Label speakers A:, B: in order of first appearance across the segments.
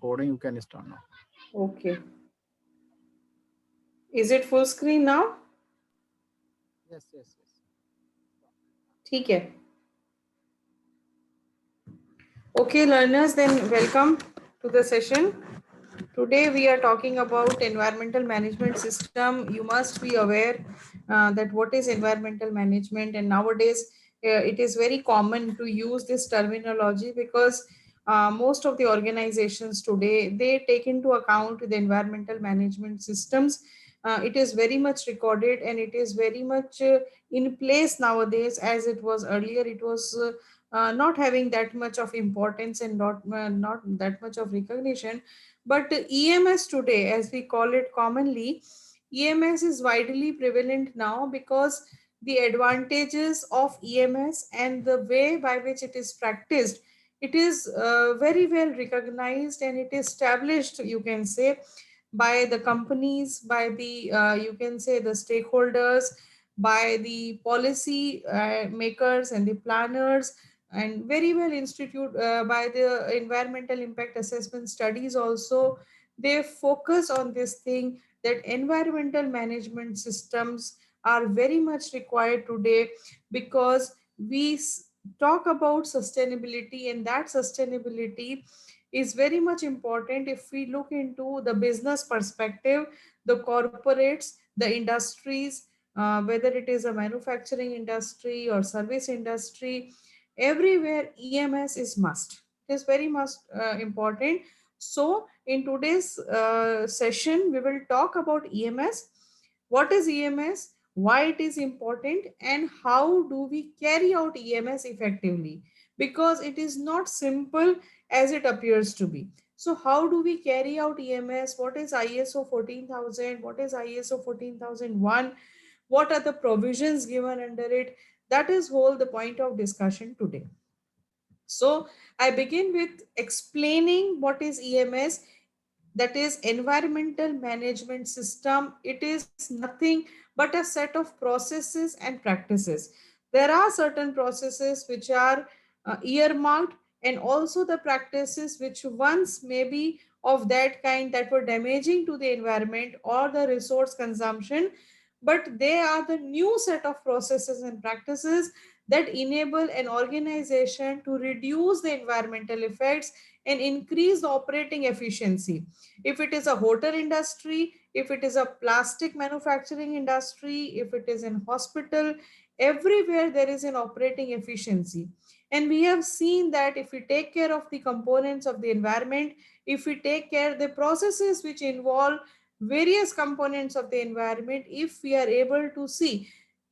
A: recording. You can start now.
B: Okay. Is it full screen now?
A: Yes, yes, yes.
B: ठीक है. Okay, learners, then welcome to the session. Today we are talking about environmental management system. You must be aware that what is environmental management, and nowadays it is very common to use this terminology because most of the organizations today they take into account the environmental management systems. It is very much recorded and it is very much in place nowadays, as it was earlier. It was not having that much of importance and not that much of recognition. But EMS today, as we call it commonly, EMS is widely prevalent now because the advantages of EMS and the way by which it is practiced, it is very well recognized and it is established, you can say, by the companies, by the you can say the stakeholders, by the policy makers and the planners, and very well institute by the environmental impact assessment studies also. They focus on this thing that environmental management systems are very much required today because we talk about sustainability, and that sustainability is very much important if we look into the business perspective, the corporates, the industries, whether it is a manufacturing industry or service industry, everywhere EMS is must. It is very much important. So in today's session we will talk about EMS, what is EMS, why it is important, and how do we carry out EMS effectively, because it is not simple as it appears to be. So how do we carry out EMS? What is ISO 14000? What is ISO 14001? What are the provisions given under it? That is whole the point of discussion today. So I begin with explaining what is EMS, that is environmental management system. It is nothing but a set of processes and practices. There are certain processes which are earmarked, and also the practices which once may be of that kind that were damaging to the environment or the resource consumption, but they are the new set of processes and practices that enable an organization to reduce the environmental effects and increase the operating efficiency. If it is a hotel industry, if it is a plastic manufacturing industry, if it is in hospital, everywhere there is an operating efficiency. And we have seen that if we take care of the components of the environment, if we take care of the processes which involve various components of the environment, if we are able to see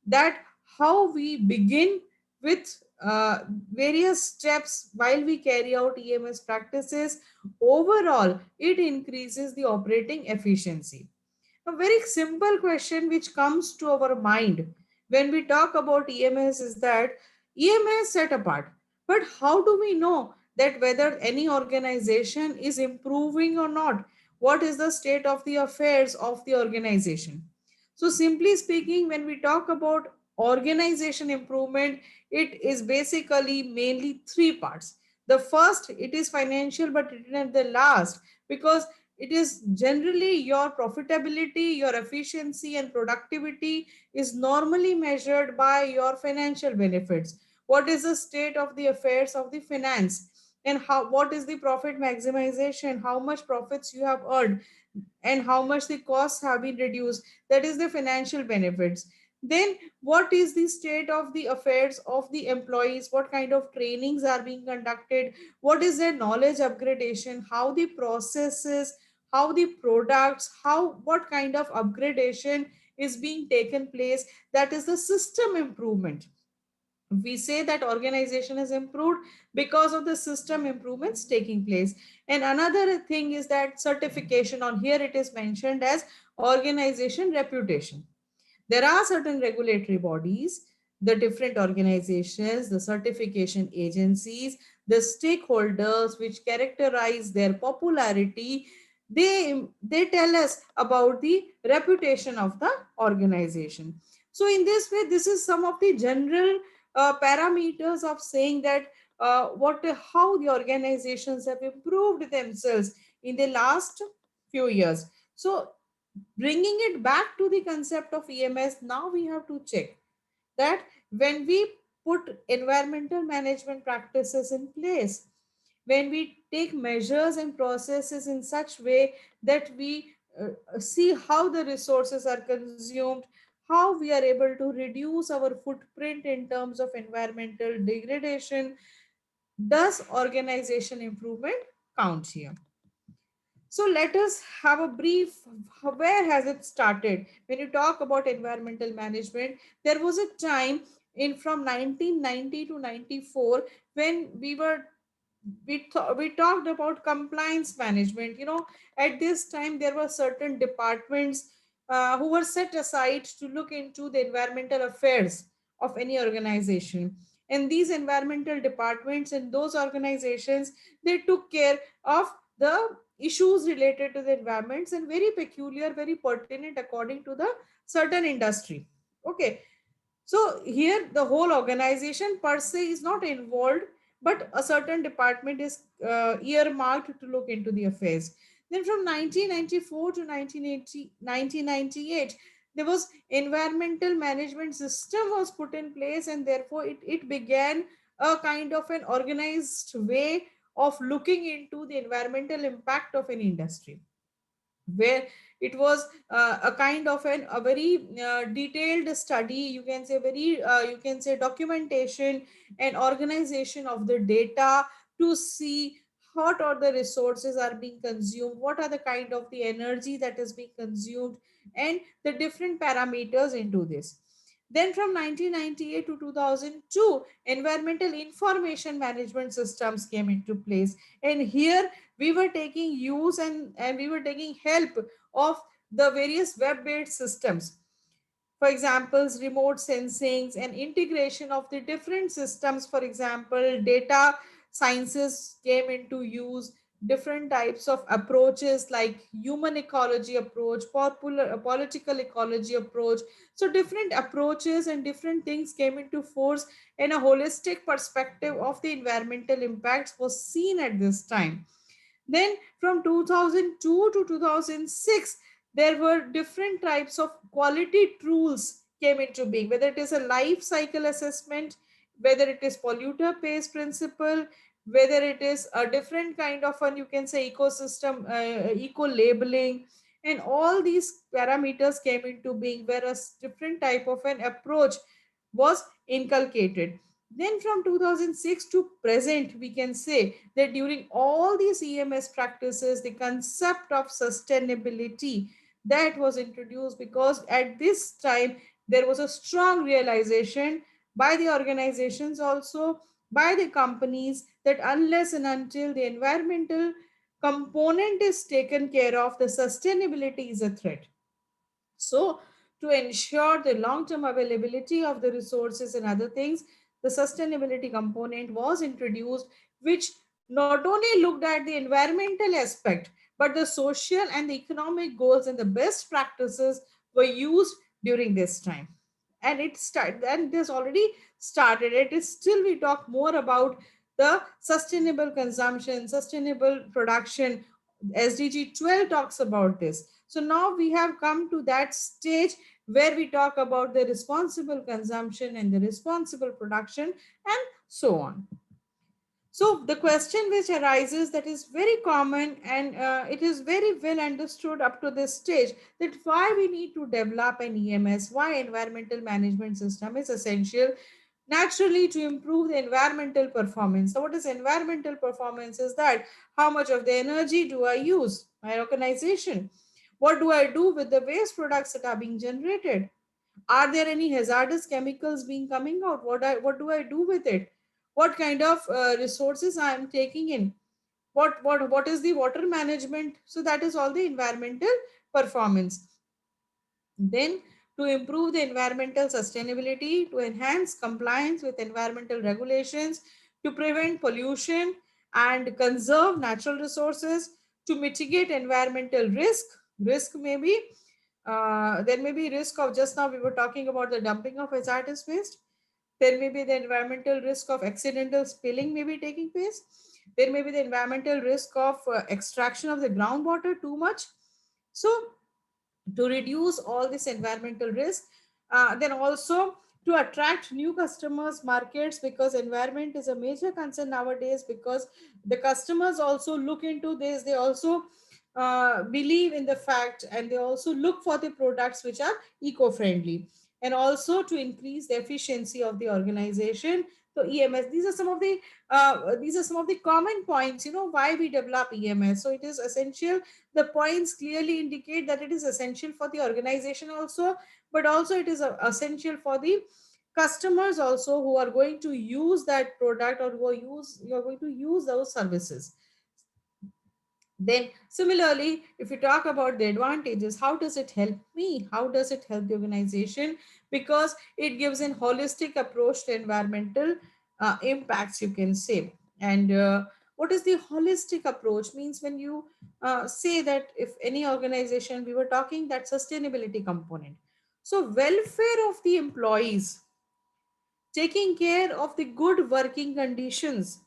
B: that how we begin with various steps while we carry out EMS practices, overall it increases the operating efficiency. A very simple question which comes to our mind when we talk about EMS is that EMS set apart, but how do we know that whether any organization is improving or not? What is the state of the affairs of the organization? So simply speaking, when we talk about organization improvement, it is basically mainly three parts. The first, it is financial, but it is not the last, because it is generally your profitability, your efficiency and productivity is normally measured by your financial benefits. What is the state of the affairs of the finance, and how, what is the profit maximization, how much profits you have earned, and how much the costs have been reduced? That is the financial benefits. Then what is the state of the affairs of the employees, what kind of trainings are being conducted, what is their knowledge upgradation, how the processes, how the products, how, what kind of upgradation is being taken place. That is the system improvement. We say that organization has improved because of the system improvements taking place. And another thing is that certification, on here it is mentioned as organization reputation. There are certain regulatory bodies, the different organizations, the certification agencies, the stakeholders which characterize their popularity. They tell us about the reputation of the organization. So in this way, this is some of the general parameters of saying that what how the organizations have improved themselves in the last few years. So bringing it back to the concept of EMS, now we have to check that when we put environmental management practices in place, when we take measures and processes in such way that we see how the resources are consumed, how we are able to reduce our footprint in terms of environmental degradation, does organization improvement count here? So let us have a brief, where has it started? When you talk about environmental management, there was a time in from 1990 to 94 when we talked about compliance management. At this time there were certain departments who were set aside to look into the environmental affairs of any organization, and these environmental departments in those organizations, they took care of the issues related to the environments, and very peculiar, very pertinent according to the certain industry. Okay, so here the whole organization per se is not involved, but a certain department is earmarked to look into the affairs. Then from 1994 to 1998, there was environmental management system was put in place, and therefore it began a kind of an organized way of looking into the environmental impact of an industry, where it was a kind of a very detailed study, you can say very you can say documentation and organization of the data to see what are the resources are being consumed, what are the kind of the energy that is being consumed, and the different parameters into this. Then from 1998 to 2002, environmental information management systems came into place, and here we were taking use and we were taking help of the various web-based systems. For examples, remote sensings and integration of the different systems. For example, data sciences came into use, different types of approaches like human ecology approach, popular political ecology approach. So different approaches and different things came into force, and a holistic perspective of the environmental impacts was seen at this time. Then from 2002 to 2006, there were different types of quality tools came into being, whether it is a life cycle assessment, whether it is polluter pays principle, whether it is a different kind of an, you can say, ecosystem, eco labeling, and all these parameters came into being, whereas different type of an approach was inculcated. Then from 2006 to present, we can say that during all these EMS practices, the concept of sustainability that was introduced, because at this time there was a strong realization by the organizations, also by the companies, that unless and until the environmental component is taken care of, the sustainability is a threat. So, to ensure the long term availability of the resources and other things, the sustainability component was introduced, which not only looked at the environmental aspect, but the social and the economic goals and the best practices were used during this time. And it has already started. It is still, we talk more about the sustainable consumption, sustainable production. SDG 12 talks about this. So now we have come to that stage where we talk about the responsible consumption and the responsible production and so on. So the question which arises, that is very common, and it is very well understood up to this stage, that why we need to develop an EMS, why environmental management system is essential naturally to improve the environmental performance. So what is environmental performance? Is that how much of the energy do I use, my organization? What do I do with the waste products that are being generated? Are there any hazardous chemicals being coming out? What do I do with it? What kind of resources I am taking in? What is the water management? So that is all the environmental performance. Then, to improve the environmental sustainability, to enhance compliance with environmental regulations, to prevent pollution and conserve natural resources, to mitigate environmental risk may be, there may be risk of, just now we were talking about the dumping of hazardous waste. There may be the environmental risk of accidental spilling may be taking place. There may be the environmental risk of extraction of the groundwater too much. So to reduce all this environmental risk, then also to attract new customers markets, because environment is a major concern nowadays, because the customers also look into this, they also believe in the fact, and they also look for the products which are eco-friendly, and also to increase the efficiency of the organization. So EMS, these are some of the common points, why we develop EMS. So it is essential. The points clearly indicate that it is essential for the organization also, but also it is essential for the customers also, who are going to use that product, or who are going to use those services. Then similarly, if you talk about the advantages, how does it help me, how does it help the organization? Because it gives an holistic approach to environmental impacts, you can say. And what is the holistic approach means? When you say that, if any organization, we were talking that sustainability component, so welfare of the employees, taking care of the good working conditions,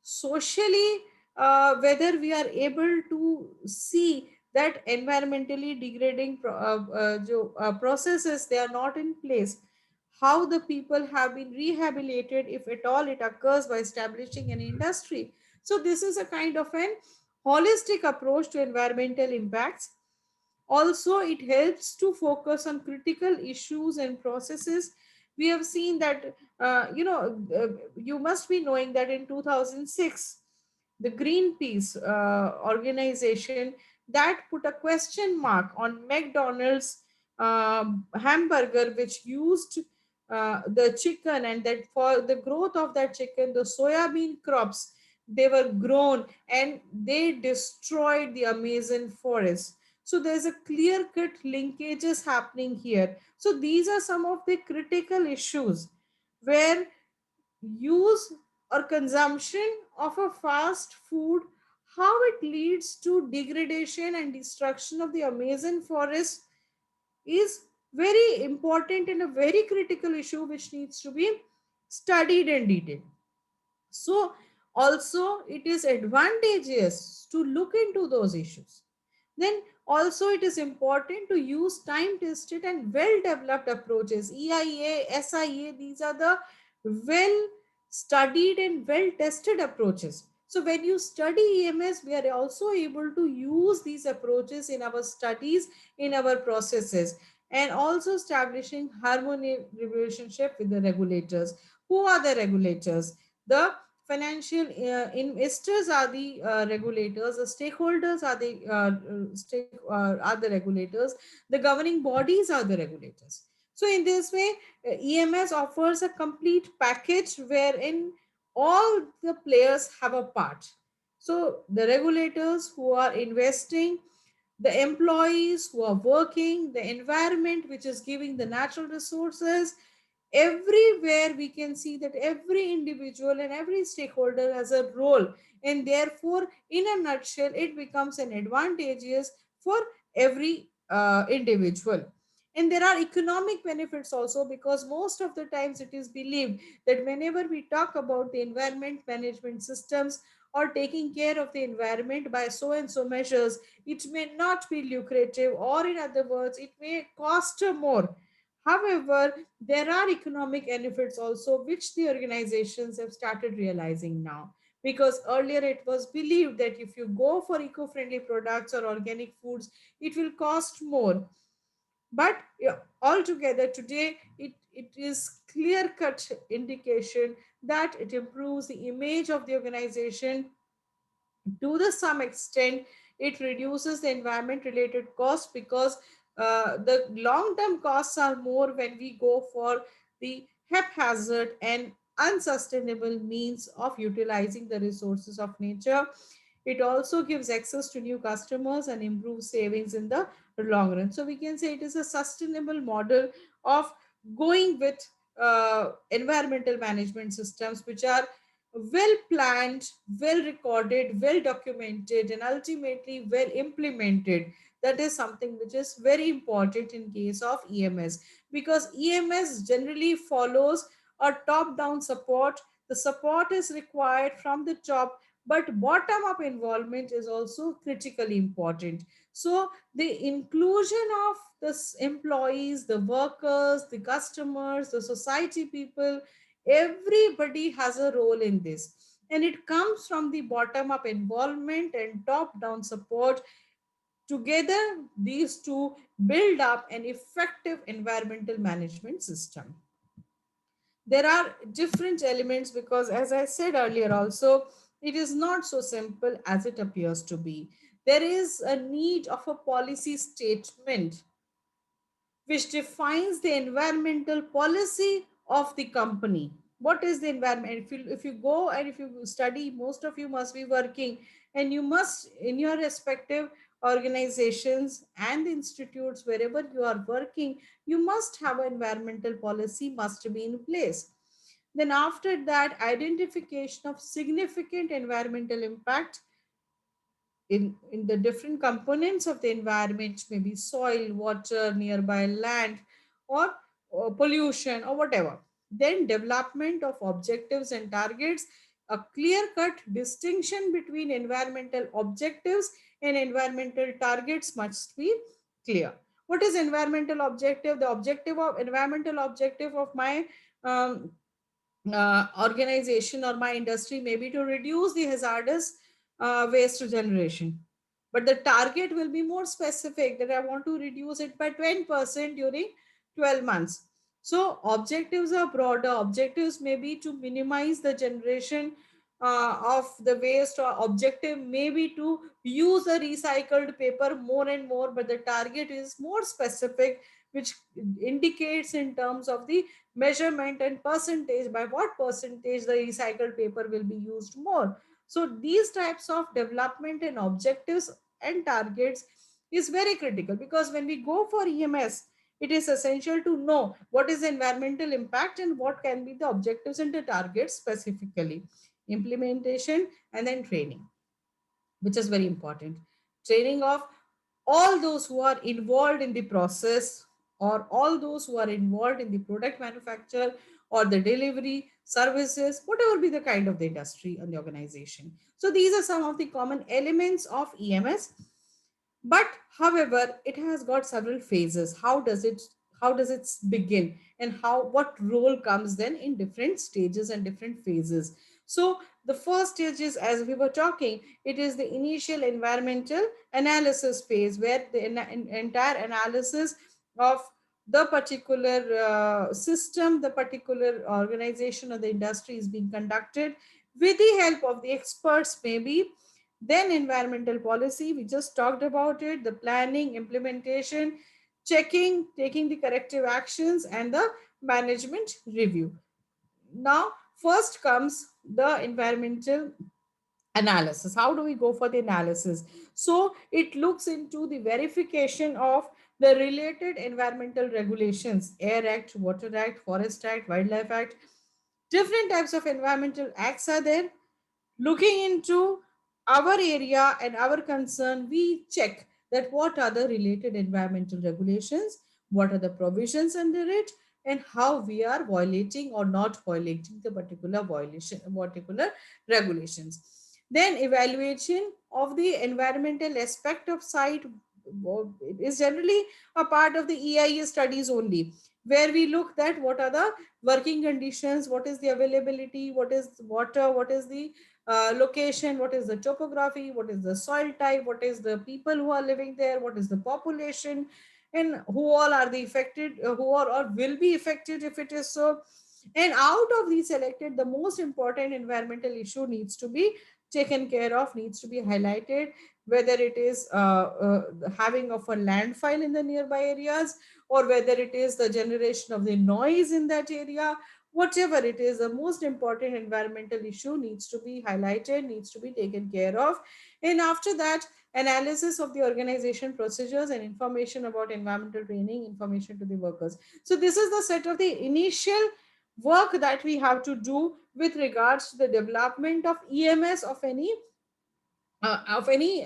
B: socially, whether we are able to see that environmentally degrading processes, they are not in place, how the people have been rehabilitated, if at all it occurs, by establishing an industry. So this is a kind of an holistic approach to environmental impacts. Also, it helps to focus on critical issues and processes. We have seen that, you must be knowing that in 2006, the Greenpeace organization, that put a question mark on McDonald's hamburger, which used the chicken, and that for the growth of that chicken, the soybean crops, they were grown, and they destroyed the Amazon forest. So there's a clear cut linkages happening here. So these are some of the critical issues where use or consumption of a fast food, how it leads to degradation and destruction of the Amazon forest, is very important and a very critical issue which needs to be studied in detail. So also it is advantageous to look into those issues. Then also it is important to use time tested and well developed approaches. EIA, SIA, these are the well studied and well tested approaches. So when you study EMS, we are also able to use these approaches in our studies, in our processes, and also establishing harmony relationship with the regulators. Who are the regulators? The financial investors are the regulators, the stakeholders are the regulators, the governing bodies are the regulators. So in this way, EMS offers a complete package wherein all the players have a part. So the regulators who are investing, the employees who are working, the environment which is giving the natural resources, everywhere we can see that every individual and every stakeholder has a role, and therefore in a nutshell it becomes an advantageous for every individual. And there are economic benefits also, because most of the times it is believed that whenever we talk about the environment management systems, or taking care of the environment by so and so measures, it may not be lucrative, or in other words, it may cost more. However, there are economic benefits also, which the organizations have started realizing now. Because earlier it was believed that if you go for eco friendly products or organic foods, it will cost more. But yeah, altogether today, it is clear cut indication that it improves the image of the organization to the some extent. It reduces the environment related costs, because the long term costs are more when we go for the haphazard and unsustainable means of utilizing the resources of nature. It also gives access to new customers and improves savings in the long run. So we can say it is a sustainable model of going with environmental management systems, which are well planned, well recorded, well documented, and ultimately well implemented. That is something which is very important in case of EMS, because EMS generally follows a top down support. The support is required from the top, but bottom up involvement is also critically important. So the inclusion of the employees, the workers, the customers, the society people, everybody has a role in this. And it comes from the bottom up involvement and top down support. Together, these two build up an effective environmental management system. There are different elements because, as I said earlier, also, it is not so simple as it appears to be. There is a need of a policy statement which defines the environmental policy of the company. What is the environment? If you go and if you study, most of you must be working, and you must, in your respective organizations and the institutes wherever you are working, you must have an environmental policy must be in place. Then after that, identification of significant environmental impact in the different components of the environment, maybe soil, water, nearby land, or pollution, or whatever. Then development of objectives and targets. A clear cut distinction between environmental objectives and environmental targets must be clear. What is environmental objective? The objective of environmental objective of my um, organization or my industry may be to reduce the hazardous waste generation. But the target will be more specific, that I want to reduce it by 20% during 12 months. So objectives are broader. Objectives may be to minimize the generation of the waste, or objective may be to use a recycled paper more and more, but the target is more specific, which indicates in terms of the measurement and percentage, by what percentage the recycled paper will be used more. So these types of development and objectives and targets is very critical, because when we go for EMS, it is essential to know what is the environmental impact and what can be the objectives and the targets specifically. Implementation and then training, which is very important. Training of all those who are involved in the process, or all those who are involved in the product manufacture or the delivery services, whatever be the kind of the industry and the organization. So these are some of the common elements of EMS. But however, it has got several phases. How does it begin, and how what role comes then in different stages and different phases? So the first stage is, as we were talking, it is the initial environmental analysis phase, where the entire analysis of the particular system, the particular organization or the industry is being conducted with the help of the experts, maybe. Then environmental policy, we just talked about it, the planning, implementation, checking, taking the corrective actions, and the management review. Now, first comes the environmental analysis. How do we go for the analysis? So it looks into the verification of the related environmental regulations: Air Act, Water Act, Forest Act, Wildlife Act. Different types of environmental acts are there. Looking into our area and our concern, we check that what are the related environmental regulations, what are the provisions under it, and how we are violating or not violating the particular regulations. Then evaluation of the environmental aspect of site is generally a part of the EIA studies only, where we look at what are the working conditions, what is the availability, what is water, what is the location, what is the topography, what is the soil type, what is the people who are living there, what is the population, and who all are the affected, who are or will be affected if it is so. And out of these selected, the most important environmental issue needs to be taken care of, needs to be highlighted, whether it is having of a landfill in the nearby areas, or whether it is the generation of the noise in that area. Whatever it is, the most important environmental issue needs to be highlighted, needs to be taken care of. And after that, analysis of the organization procedures and information about environmental training, information to the workers. So this is the set of the initial work that we have to do with regards to the development of EMS of any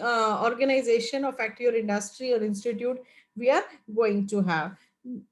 B: organization or factory or industry or institute we are going to have.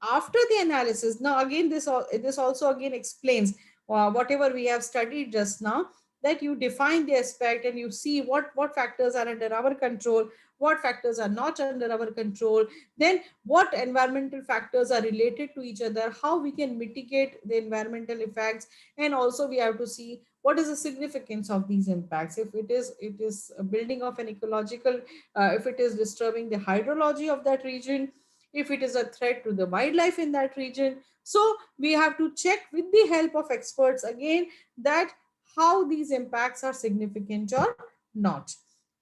B: After the analysis, now again this also again explains whatever we have studied just now. that you define the aspect and you see what factors are under our control, what factors are not under our control, then what environmental factors are related to each other, how we can mitigate the environmental effects, and also we have to see what is the significance of these impacts. If it is a building of an ecological, if it is disturbing the hydrology of that region, if it is a threat to the wildlife in that region. So we have to check with the help of experts again that how these impacts are significant or not.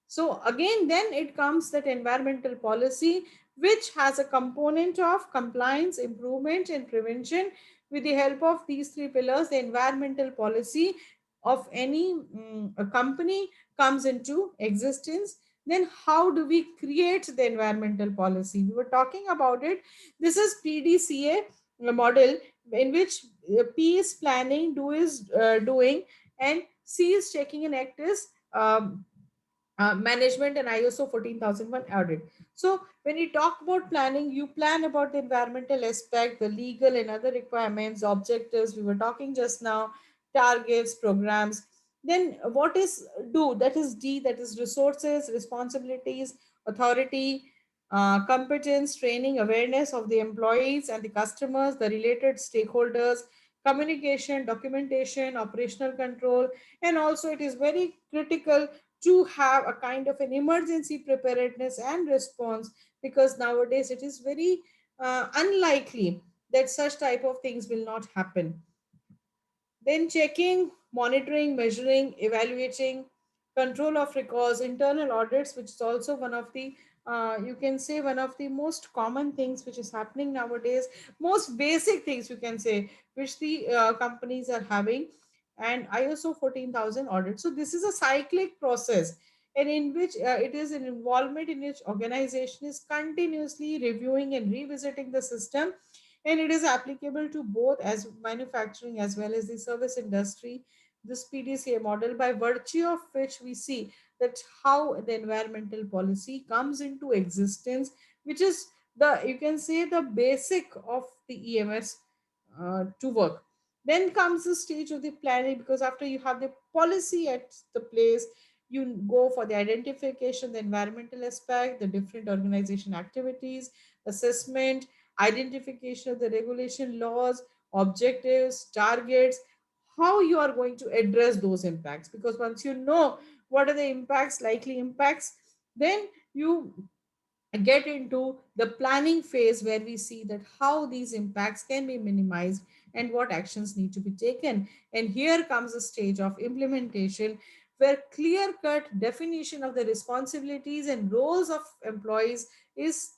B: So again, then it comes that environmental policy, which has a component of compliance, improvement, and prevention. With the help of these three pillars, the environmental policy of any a company comes into existence. Then how do we create the environmental policy? We were talking about it. This is PDCA model, in which P is planning, do is doing, and C is checking, and act is management, and ISO 14001 audit. So when you talk about planning, you plan about the environmental aspect, the legal and other requirements, objectives we were talking just now, targets, programs. Then what is do? That is D, that is resources, responsibilities, authority, competence, training, awareness of the employees and the customers, the related stakeholders, communication, documentation, operational control, and also it is very critical to have a kind of an emergency preparedness and response, because nowadays it is very unlikely that such type of things will not happen. Then checking, monitoring, measuring, evaluating, control of records, internal audits, which is also one of the you can say one of the most common things which is happening nowadays, most basic things you can say, which the companies are having, and ISO 14000 audit. So this is a cyclic process, and in which it is an involvement in which organization is continuously reviewing and revisiting the system, and it is applicable to both as manufacturing as well as the service industry. This PDCA model, by virtue of which we see that how the environmental policy comes into existence, which is the you can say the basic of the EMS to work. Then comes the stage of the planning, because after you have the policy at the place, you go for the identification, the environmental aspect, the different organization activities, assessment, identification of the regulation, laws, objectives, targets, how you are going to address those impacts. Because once you know what are the impacts, likely impacts, then you get into the planning phase, where we see that how these impacts can be minimized and what actions need to be taken. And here comes a stage of implementation, where clear cut definition of the responsibilities and roles of employees is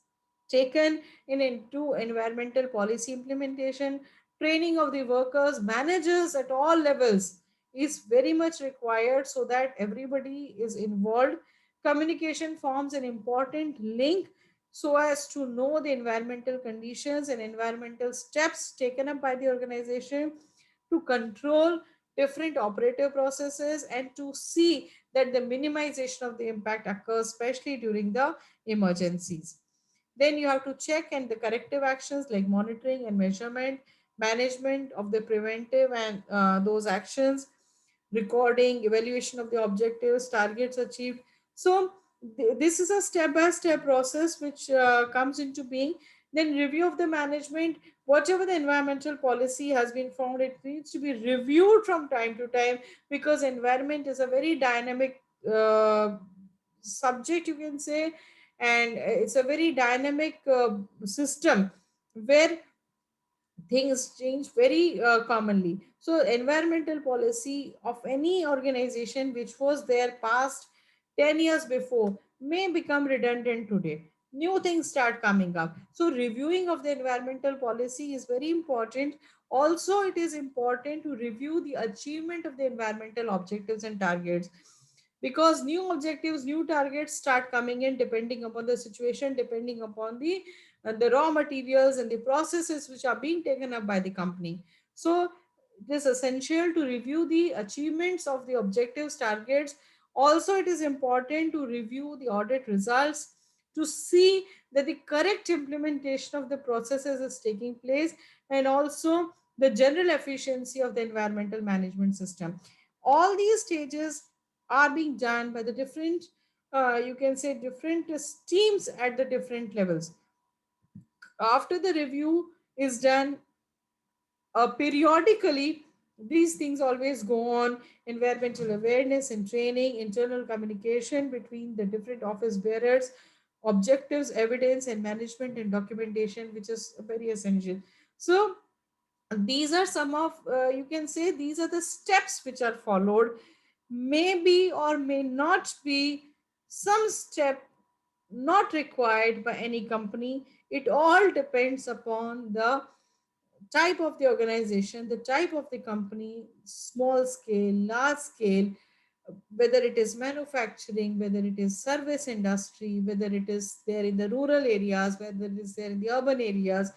B: taken in into environmental policy implementation. Training of the workers, managers at all levels is very much required, so that everybody is involved. Communication forms an important link so as to know the environmental conditions and environmental steps taken up by the organization to control different operative processes and to see that the minimization of the impact occurs, especially during the emergencies. Then you have to check and the corrective actions like monitoring and measurement, management of the preventive and those actions, recording, evaluation of the objectives, targets achieved. So this is a step-by-step process which comes into being. Then review of the management, whatever the environmental policy has been found, it needs to be reviewed from time to time, because environment is a very dynamic subject you can say, and it's a very dynamic system where things change very commonly. So environmental policy of any organization which was there past 10 years before may become redundant today. New things start coming up. So reviewing of the environmental policy is very important. Also, it is important to review the achievement of the environmental objectives and targets, because new objectives, new targets start coming in depending upon the situation, depending upon the raw materials and the processes which are being taken up by the company. So it is essential to review the achievements of the objectives, targets. Also, it is important to review the audit results to see that the correct implementation of the processes is taking place, and also the general efficiency of the environmental management system. all these stages are being done by the different, you can say, different teams at the different levels. After the review is done, periodically these things always go on: environmental awareness and training, internal communication between the different office bearers, objectives, evidence, and management and documentation, which is very essential. So these are some of, you can say, these are the steps which are followed. Maybe or may not be some step not required by any company. It all depends upon the type of the organization, the type of the company, small scale, large scale, whether it is manufacturing, whether it is service industry, whether it is there in the rural areas, whether it is there in the urban areas.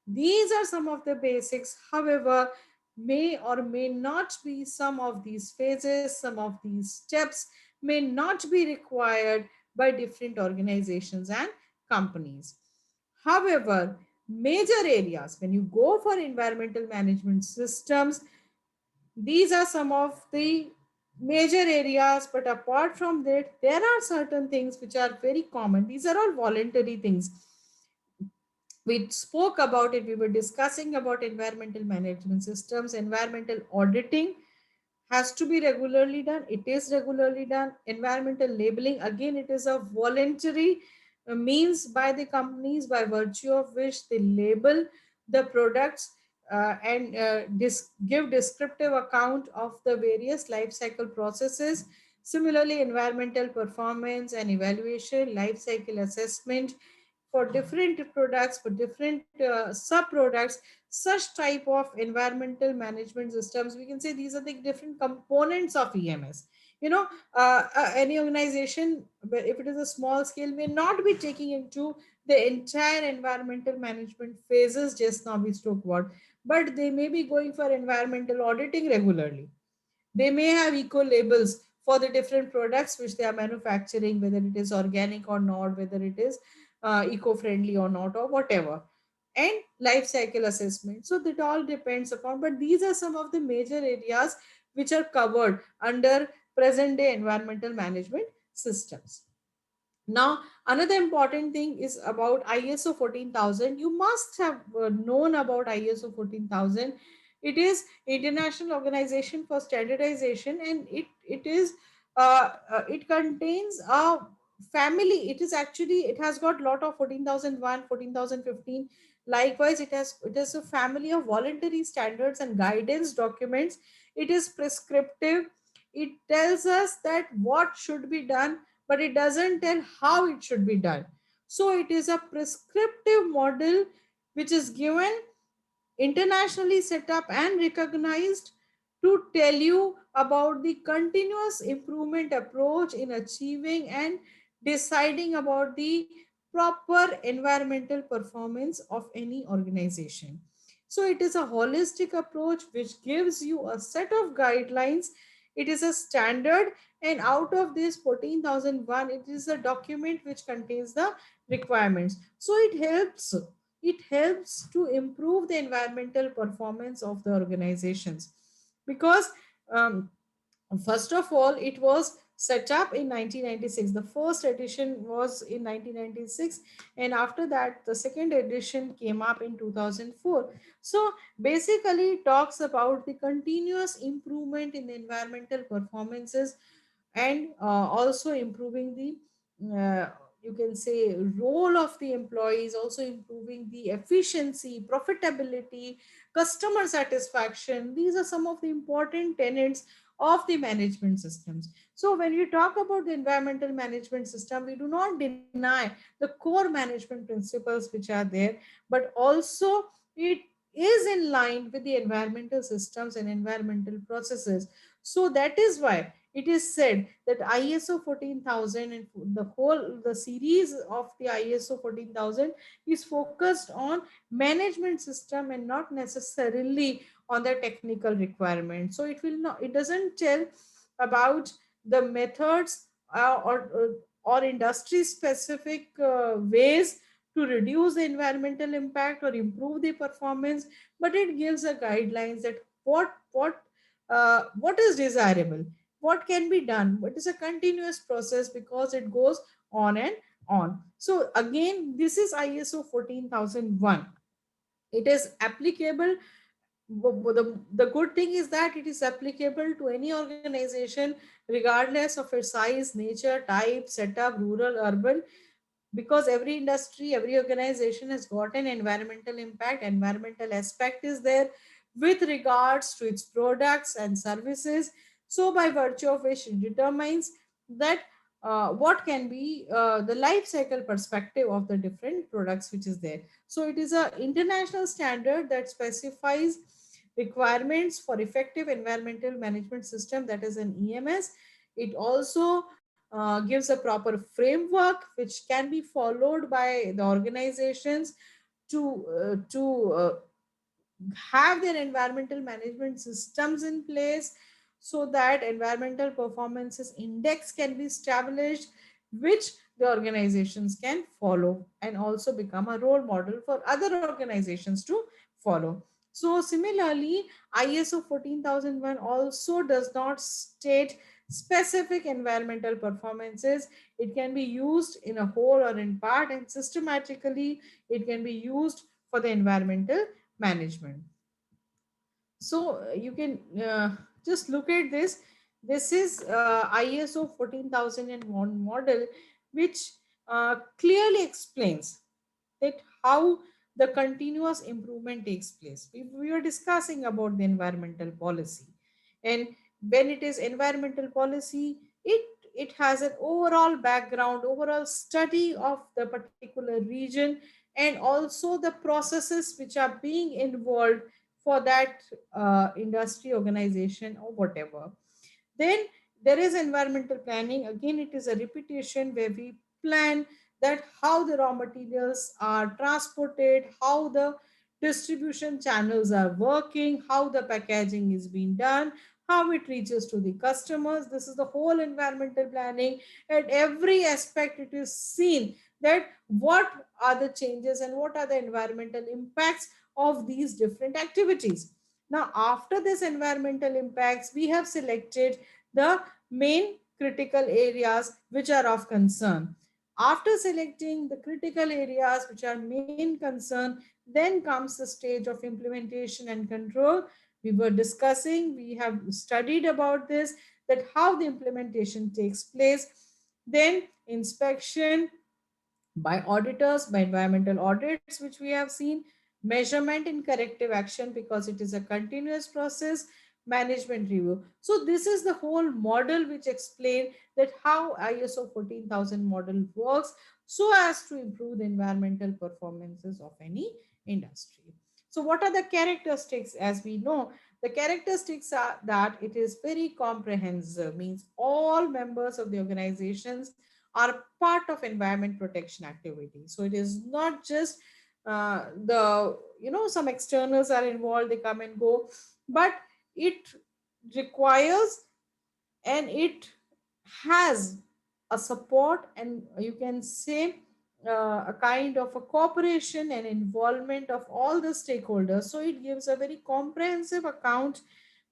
B: These are some of the basics. However, may or may not be some of these phases, some of these steps may not be required by different organizations and companies. However, major areas, when you go for environmental management systems, these are some of the major areas. But apart from that, there are certain things which are very common. These are all voluntary things. We spoke about it, we were discussing about environmental management systems. Environmental auditing has to be regularly done. It is regularly done. Environmental labeling, again, it is a voluntary means by the companies, by virtue of which they label the products, and give descriptive account of the various life cycle processes. Similarly, environmental performance and evaluation, life cycle assessment for different products, for different sub products, such type of environmental management systems, we can say these are the different components of EMS. You know, any organization, if it is a small scale, may not be taking into the entire environmental management phases just now we spoke about, but they may be going for environmental auditing regularly. They may have eco labels for the different products which they are manufacturing, whether it is organic or not, whether it is eco friendly or not, or whatever. And life cycle assessment. So that all depends upon, but these are some of the major areas which are covered under present day environmental management systems. Now, another important thing is about ISO 14000. You must have known about ISO 14000. It is International Organization for Standardization, and it contains a family. It is actually, it has got lot of 14001, 14015. Likewise, it is a family of voluntary standards and guidance documents. It is prescriptive. It tells us that what should be done, but it doesn't tell how it should be done. So it is a prescriptive model which is given, internationally set up and recognized, to tell you about the continuous improvement approach in achieving and deciding about the proper environmental performance of any organization. So it is a holistic approach which gives you a set of guidelines. It is a standard, and out of this 14001, it is a document which contains the requirements. So it helps to improve the environmental performance of the organizations, because um, first of all, it was set up in 1996. The first edition was in 1996, and after that the second edition came up in 2004. So basically it talks about the continuous improvement in the environmental performances, and also improving the, you can say, role of the employees, also improving the efficiency, profitability, customer satisfaction. These are some of the important tenets of the management systems. So when you talk about the environmental management system, we do not deny the core management principles which are there, but also it is in line with the environmental systems and environmental processes. So that is why it is said that ISO 14000 and the series of the ISO 14000 is focused on management system and not necessarily on the technical requirement. So it doesn't tell about the methods, or industry specific ways to reduce the environmental impact or improve the performance, but it gives a guidelines that what what is desirable, what can be done. It is a continuous process because it goes on and on. So again, this is ISO 14001. It is applicable. The good thing is that it is applicable to any organization regardless of its size, nature, type, setup, rural, urban, because every industry, every organization has got an environmental impact. Environmental aspect is there with regards to its products and services. So by virtue of which it determines that what can be the life cycle perspective of the different products which is there. So it is a international standard that specifies requirements for effective environmental management system, that is an EMS. It also gives a proper framework which can be followed by the organizations to have their environmental management systems in place, so that environmental performances index can be established, which the organizations can follow and also become a role model for other organizations to follow. So similarly, ISO 14001 also does not state specific environmental performances. It can be used in a whole or in part, and systematically it can be used for the environmental management. So you can just look at this. This is ISO 14001 model, which clearly explains that how the continuous improvement takes place. We were discussing about the environmental policy, and when it is environmental policy, it has an overall background, overall study of the particular region, and also the processes which are being involved for that industry, organization, or whatever. Then there is environmental planning. Again, it is a repetition where we plan that how the raw materials are transported, how the distribution channels are working, how the packaging is being done, how it reaches to the customers. This is the whole environmental planning. At every aspect, it is seen that what are the changes and what are the environmental impacts of these different activities. Now, after this environmental impacts, we have selected the main critical areas which are of concern. After selecting the critical areas which are main concern, then comes the stage of implementation and control. We were discussing, we have studied about this, that how the implementation takes place. Then inspection by auditors, by environmental audits, which we have seen, measurement and corrective action because it is a continuous process, management review. So this is the whole model which explain that how ISO 14000 model works so as to improve the environmental performances of any industry. So what are the characteristics? As we know, the characteristics are that it is very comprehensive, means all members of the organizations are part of environment protection activity. So it is not just the, some externals are involved, they come and go, but it requires, and it has a support, and you can say a kind of a cooperation and involvement of all the stakeholders. So it gives a very comprehensive account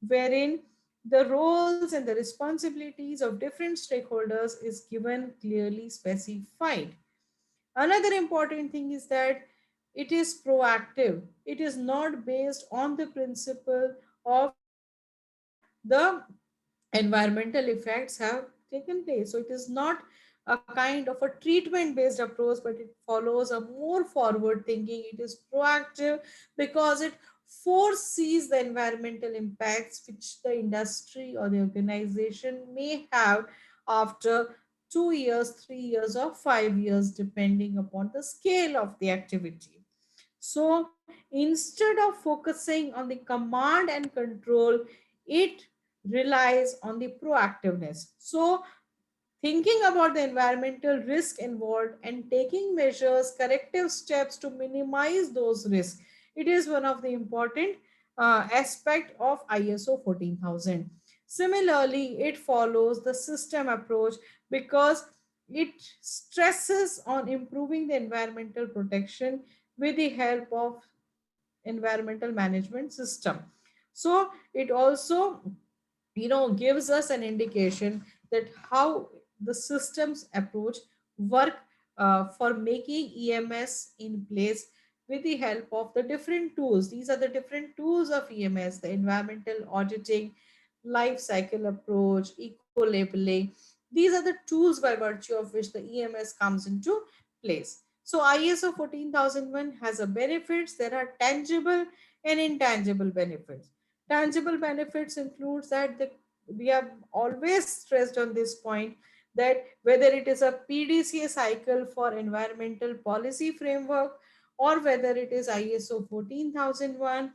B: wherein the roles and the responsibilities of different stakeholders is given clearly specified. Another important thing is that it is proactive. It is not based on the principle of what the environmental effects have taken place. So it is not a kind of a treatment based approach, but it follows a more forward thinking. It is proactive because it foresees the environmental impacts which the industry or the organization may have after 2 years, 3 years, or 5 years, depending upon the scale of the activity. So instead of focusing on the command and control, it relies on the proactiveness. So thinking about the environmental risk involved and taking measures, corrective steps to minimize those risks. It is one of the important aspect of ISO 14000. Similarly, it follows the system approach because it stresses on improving the environmental protection with the help of environmental management system. So it also gives us an indication that how the systems approach work for making EMS in place with the help of the different tools. These are the different tools of EMS: the environmental auditing, life cycle approach, eco labeling. These are the tools by virtue of which the EMS comes into place. So ISO 14001 has a benefits. There are tangible and intangible benefits. Tangible benefits includes that we have always stressed on this point, that whether it is a PDCA cycle for environmental policy framework or whether it is ISO 14001,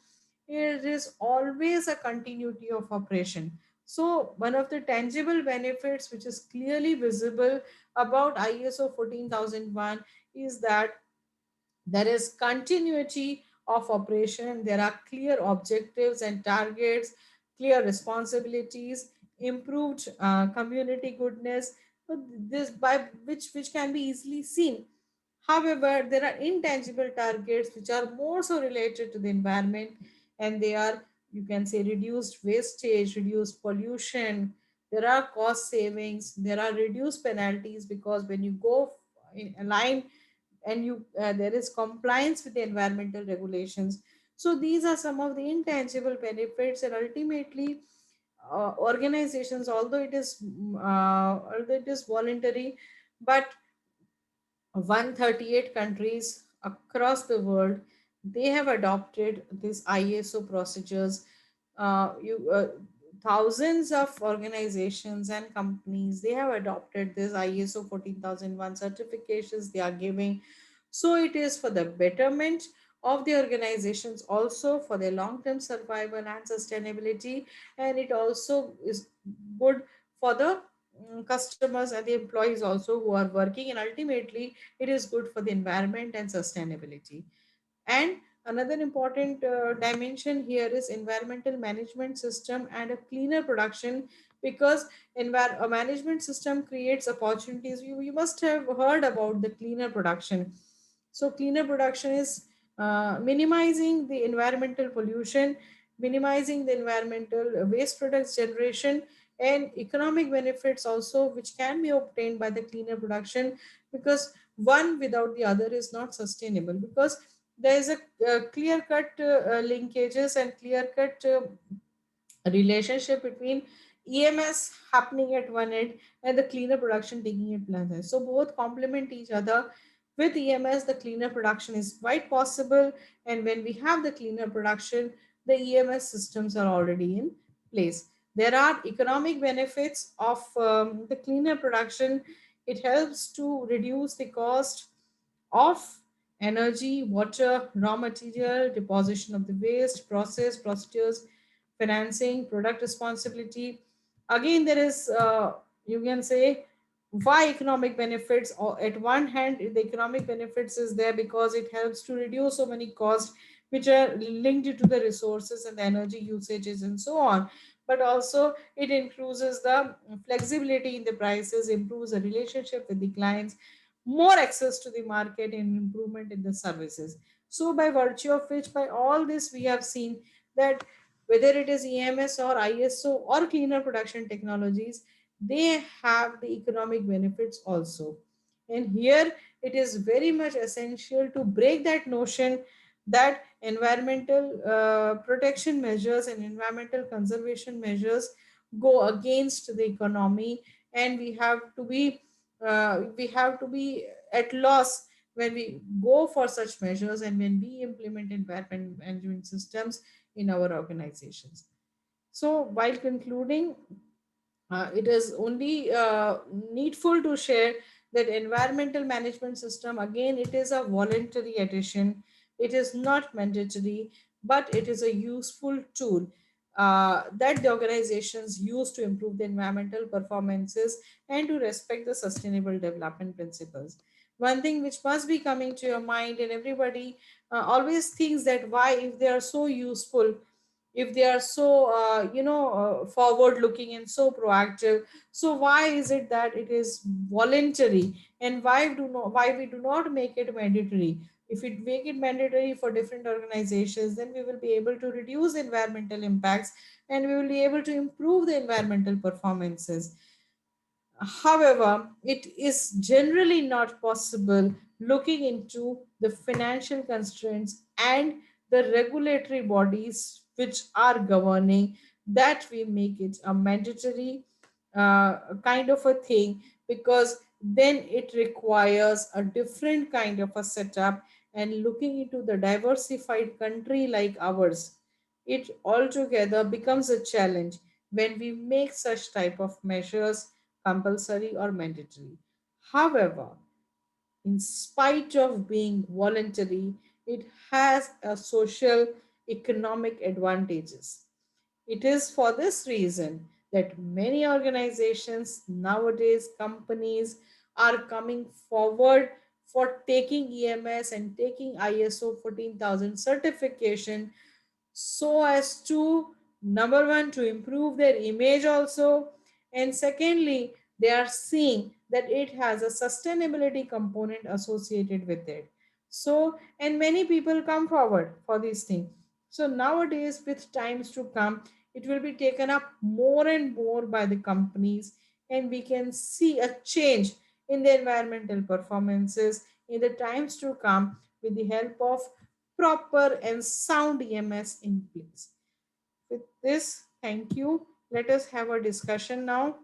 B: it is always a continuity of operation. So one of the tangible benefits which is clearly visible about ISO 14001 is that there is continuity of operation. There are clear objectives and targets, clear responsibilities, improved community goodness, this by which can be easily seen. However, there are intangible targets which are more so related to the environment, and they are, you can say, reduced wastage, reduced pollution. There are cost savings, there are reduced penalties, because when you go in line and you there is compliance with the environmental regulations. So these are some of the intangible benefits, and ultimately organizations, although it is voluntary, but 138 countries across the world, they have adopted these ISO procedures. You Thousands of organizations and companies, they have adopted this ISO 14001 certifications they are giving. So it is for the betterment of the organizations, also for their long term survival and sustainability, and it also is good for the customers and the employees also who are working, and ultimately it is good for the environment and sustainability. And another important dimension here is environmental management system and a cleaner production, because a management system creates opportunities. You must have heard about the cleaner production. So cleaner production is minimizing the environmental pollution, minimizing the environmental waste products generation, and economic benefits also which can be obtained by the cleaner production, because one without the other is not sustainable. Because there is a clear cut linkages and clear cut relationship between EMS happening at one end and the cleaner production taking it place. So both complement each other. With EMS, the cleaner production is quite possible, and when we have the cleaner production, the EMS systems are already in place. There are economic benefits of the cleaner production. It helps to reduce the cost of energy, water, raw material, deposition of the waste, process, procedures, financing, product responsibility. Again, there is, you can say, why economic benefits. Or at one hand, the economic benefits is there because it helps to reduce so many costs which are linked to the resources and the energy usages and so on. But also, it increases the flexibility in the prices, improves the relationship with the clients, more access to the market, and improvement in the services. So by virtue of which, by all this, we have seen that whether it is EMS or ISO or cleaner production technologies, they have the economic benefits also. And here it is very much essential to break that notion that environmental protection measures and environmental conservation measures go against the economy, and we have to be at loss when we go for such measures and when we implement environment management systems in our organizations. So while concluding, it is only needful to share that environmental management system, again, it is a voluntary addition. It is not mandatory, but it is a useful tool that the organizations use to improve the environmental performances and to respect the sustainable development principles. One thing which must be coming to your mind, and everybody always thinks that why, if they are so useful, if they are so forward looking and so proactive, so why is it that it is voluntary, and why we do not make it mandatory? If we make it mandatory for different organizations, then we will be able to reduce environmental impacts, and we will be able to improve the environmental performances. However, it is generally not possible looking into the financial constraints and the regulatory bodies which are governing, that we make it a mandatory kind of a thing, because then it requires a different kind of a setup. And looking into the diversified country like ours, it altogether becomes a challenge when we make such type of measures compulsory or mandatory. However, in spite of being voluntary, it has a social economic advantages. It is for this reason that many organizations nowadays, companies, are coming forward for taking EMS and taking ISO 14000 certification, so as to, number one, to improve their image also, and secondly, they are seeing that it has a sustainability component associated with it. So, and many people come forward for these things. So nowadays, with times to come, it will be taken up more and more by the companies, and we can see a change in the environmental performances in the times to come, with the help of proper and sound EMS in place. With this, thank you. Let us have a discussion now.